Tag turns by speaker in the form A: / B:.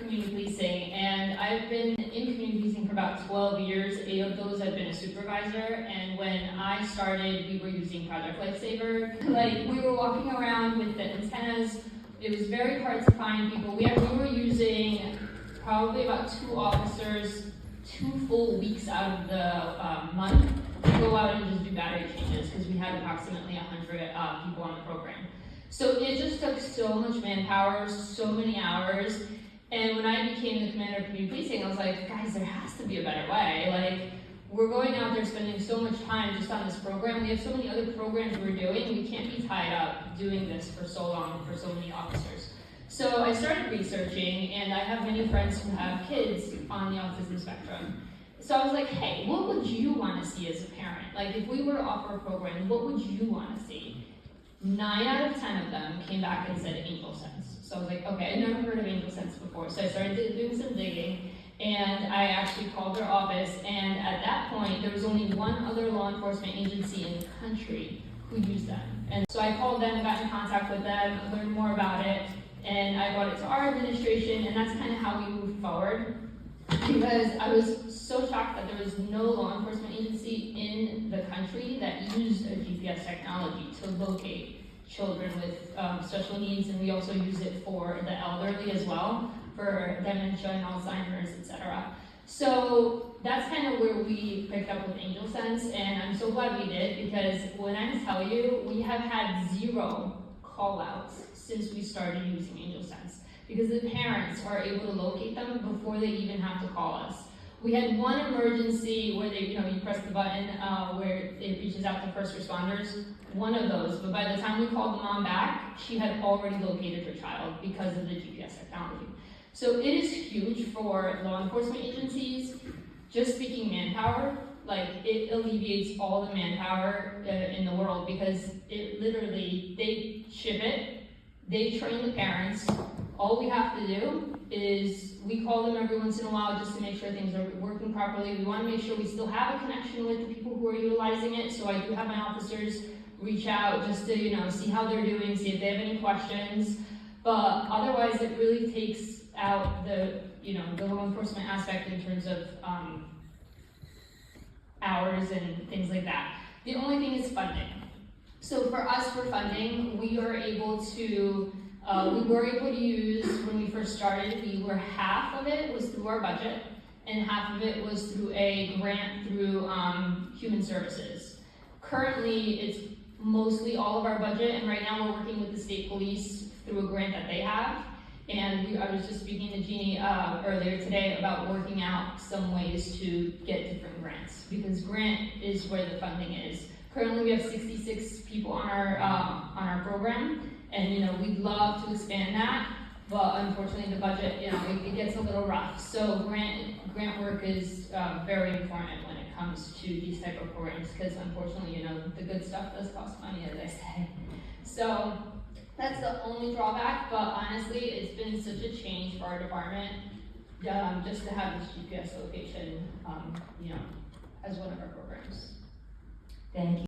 A: community policing, and I've been in community policing for about 12 years. 8 of those I've been a supervisor, and when I started, we were using Project Lifesaver. We were walking around with the antennas. It was very hard to find people. We were using probably about 2 officers 2 full weeks out of the month to go out and just do battery changes, because we had approximately 100 people on the program. So it just took so much manpower, so many hours. And when I became the commander of community policing, I was like, guys, there has to be a better way. We're going out there spending so much time just on this program. We have so many other programs we're doing. We can't be tied up doing this for so long for so many officers. So I started researching, and I have many friends who have kids on the autism spectrum. So I was like, hey, what would you want to see as a parent? If we were to offer a program, what would you want to see? 9 out of 10 of them came back and said AngelSense. So I was like, okay, I'd never heard of AngelSense before. So I started doing some digging, and I actually called their office, and at that point, there was only one other law enforcement agency in the country who used them. And so I called them, got in contact with them, learned more about it, and I brought it to our administration, and that's kind of how we moved forward. Because I was so shocked that there was no law enforcement agency in the country that used a GPS technology to locate children with special needs, and we also use it for the elderly as well, for dementia and Alzheimer's, etc. So that's kind of where we picked up with AngelSense, and I'm so glad we did, because when I tell you, we have had 0 callouts since we started using AngelSense, because the parents are able to locate them before they even have to call us. We had one emergency where you press the button where it reaches out to first responders, one of those, but by the time we called the mom back, she had already located her child because of the GPS technology. So it is huge for law enforcement agencies. Just speaking manpower, it alleviates all the manpower in the world, because it literally, they ship it, they train the parents. All we have to do is we call them every once in a while just to make sure things are working properly. We want to make sure we still have a connection with the people who are utilizing it. So I do have my officers reach out just to see how they're doing, see if they have any questions. But otherwise, it really takes out the law enforcement aspect in terms of hours and things like that. The only thing is funding. So for us, for funding, we were able to use, when we first started, half of it was through our budget, and half of it was through a grant through Human Services. Currently, it's mostly all of our budget, and right now we're working with the state police through a grant that they have. And I was just speaking to Jeannie earlier today about working out some ways to get different grants, because grant is where the funding is. Currently, we have 66 people on our program, and we'd love to expand that, but unfortunately, the budget, it gets a little rough. So grant work is very important when it comes to these type of programs, because unfortunately, the good stuff does cost money, as I say. So that's the only drawback, but honestly, it's been such a change for our department, just to have this GPS location, as one of our programs.
B: Thank you.